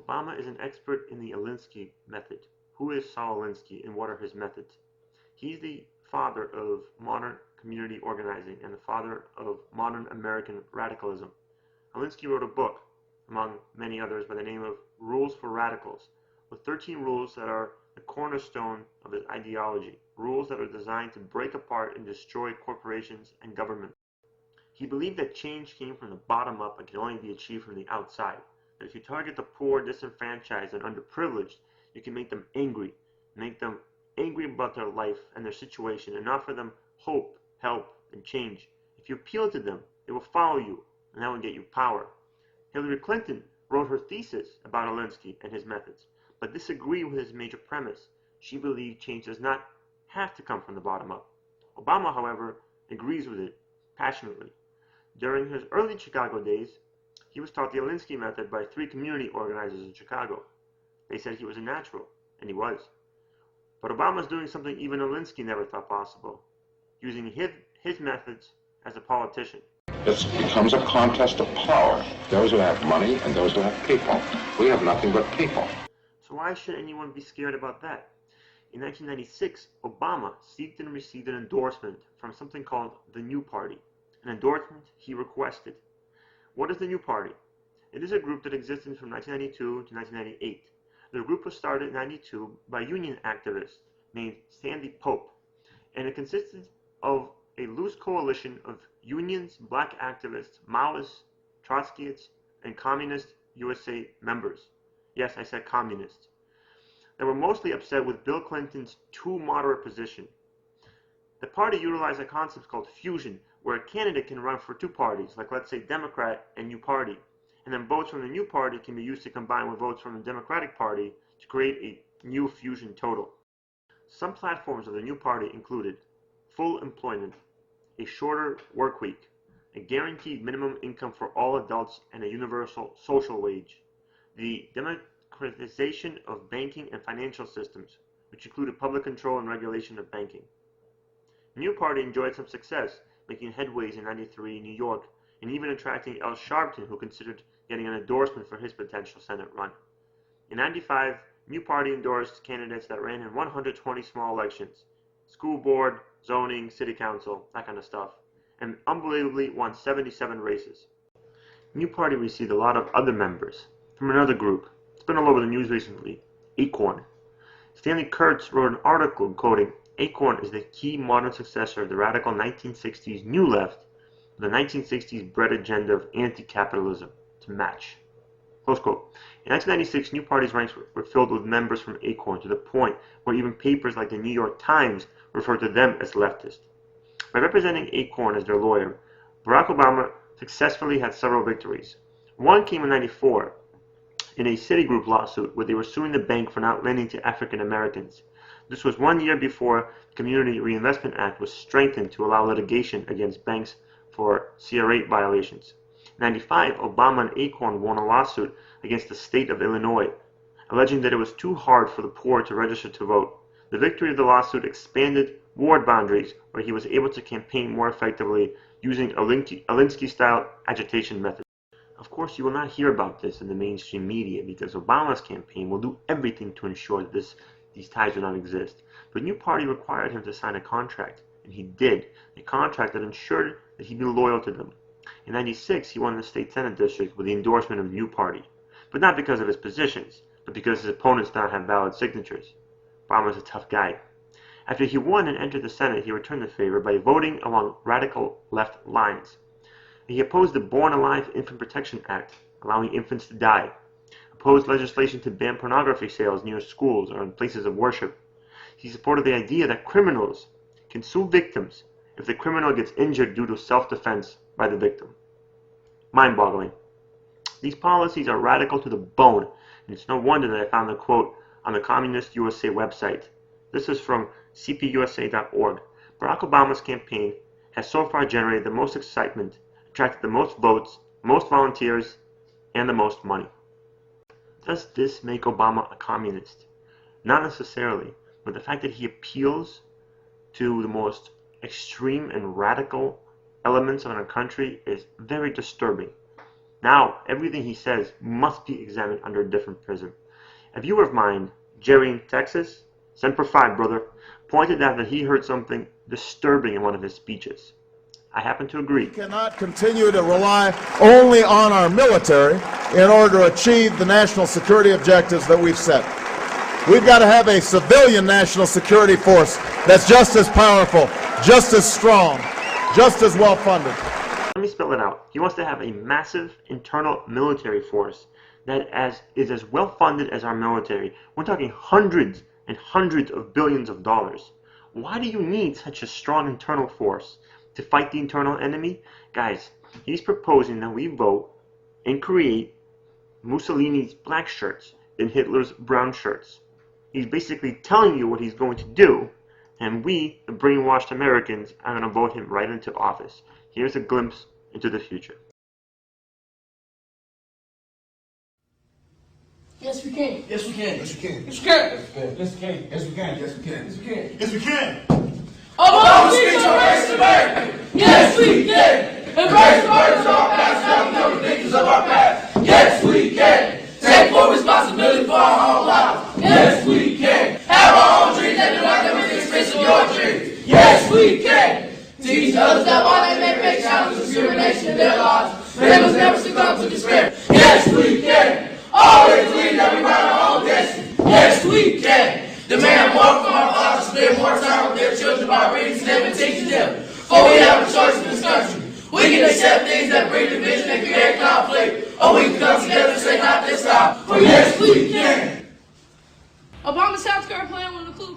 Obama is an expert in the Alinsky method. Who is Saul Alinsky and what are his methods? He's the father of modern community organizing and the father of modern American radicalism. Alinsky wrote a book, among many others, by the name of Rules for Radicals, with 13 rules that are the cornerstone of his ideology, rules that are designed to break apart and destroy corporations and government. He believed that change came from the bottom up and could only be achieved from the outside. That if you target the poor, disenfranchised, and underprivileged, you can make them angry about their life and their situation, and offer them hope, help, and change. If you appeal to them, they will follow you, and that will get you power. Hillary Clinton wrote her thesis about Alinsky and his methods, but disagreed with his major premise. She believed change does not have to come from the bottom up. Obama, however, agrees with it passionately. During his early Chicago days, he was taught the Alinsky method by 3 community organizers in Chicago. They said he was a natural, and he was. But Obama's doing something even Alinsky never thought possible, using his methods as a politician. This becomes a contest of power. Those who have money and those who have people. We have nothing but people. So why should anyone be scared about that? In 1996, Obama seeked and received an endorsement from something called the New Party, an endorsement he requested. What is the New Party? It is a group that existed from 1992 to 1998. The group was started in 1992 by union activists named Sandy Pope, and it consisted of a loose coalition of unions, black activists, maoists, Trotskyists, and communist USA members. Yes, I said communists. They were mostly upset with Bill Clinton's too moderate position. The party utilized a concept called fusion, where a candidate can run for 2 parties, like let's say Democrat and New Party, and then votes from the New Party can be used to combine with votes from the Democratic Party to create a new fusion total. Some platforms of the New Party included full employment, a shorter work week, a guaranteed minimum income for all adults, and a universal social wage, the democratization of banking and financial systems, which included public control and regulation of banking. The New Party enjoyed some success, making headways in '93 in New York, and even attracting Al Sharpton, who considered getting an endorsement for his potential Senate run. In '95, New Party endorsed candidates that ran in 120 small elections, school board, zoning, city council, that kind of stuff, and unbelievably won 77 races. New Party received a lot of other members from another group. It's been all over the news recently, Acorn. Stanley Kurtz wrote an article quoting, "Acorn is the key modern successor of the radical 1960s New Left, with the 1960s bred agenda of anti-capitalism to match." Close quote. In 1996, New Party's ranks were filled with members from Acorn to the point where even papers like the New York Times referred to them as leftist. By representing Acorn as their lawyer, Barack Obama successfully had several victories. One came in '94 in a Citigroup lawsuit where they were suing the bank for not lending to African Americans. This was 1 year before the Community Reinvestment Act was strengthened to allow litigation against banks for CR8 violations. In '95, Obama and Acorn won a lawsuit against the state of Illinois, alleging that it was too hard for the poor to register to vote. The victory of the lawsuit expanded ward boundaries, where he was able to campaign more effectively using Alinsky-style agitation methods. Of course, you will not hear about this in the mainstream media because Obama's campaign will do everything to ensure that these ties do not exist. But New Party required him to sign a contract, and he did, a contract that ensured that he'd be loyal to them. In '96, he won the state Senate district with the endorsement of New Party, but not because of his positions, but because his opponents did not have valid signatures. Obama was a tough guy. After he won and entered the Senate, he returned the favor by voting along radical left lines. He opposed the Born Alive Infant Protection Act, allowing infants to die, opposed legislation to ban pornography sales near schools or in places of worship. He supported the idea that criminals can sue victims if the criminal gets injured due to self-defense by the victim. Mind-boggling. These policies are radical to the bone, and it's no wonder that I found the quote on the Communist USA website. This is from cpusa.org. Barack Obama's campaign has so far generated the most excitement, attracted the most votes, most volunteers, and the most money. Does this make Obama a communist? Not necessarily, but the fact that he appeals to the most extreme and radical elements of our country is very disturbing. Now, everything he says must be examined under a different prism. A viewer of mine, Jerry in Texas, Semper Fi, brother, pointed out that he heard something disturbing in one of his speeches. I happen to agree. We cannot continue to rely only on our military in order to achieve the national security objectives that we've set. We've got to have a civilian national security force that's just as powerful, just as strong, just as well funded. Let me spell it out. He wants to have a massive internal military force that is as well funded as our military. We're talking hundreds and hundreds of billions of dollars. Why do you need such a strong internal force to fight the internal enemy? Guys, he's proposing that we vote and create Mussolini's black shirts and Hitler's brown shirts. He's basically telling you what he's going to do, and we, the brainwashed Americans, are going to vote him right into office. Here's a glimpse into the future. Yes, we can. Yes, we can. Yes, we can. Yes, we can. Yes, we can. Yes, we can. Yes, we can. Yes, we can. Yes, we can. Obama speaks on race America. Yes, we can. Embrace the burdens of our past, now know the victims of our past. Yes, we can. Take full responsibility for our own lives. Yes, we can. Have our own dreams and do not come at the expense of your dreams. Yes, we can. Teach others that while they may face challenges, discrimination in their lives, they must never succumb to despair. Yes, we can. Always believe that we write our own destiny. Yes, we can. Demand more from our fathers, spend more time with their children by reading to them and teaching them. For we have a choice in this country. We can accept things that bring division and create conflict, or we can come together and say not this time. For yes, we can. Obama's health care plan when the Ku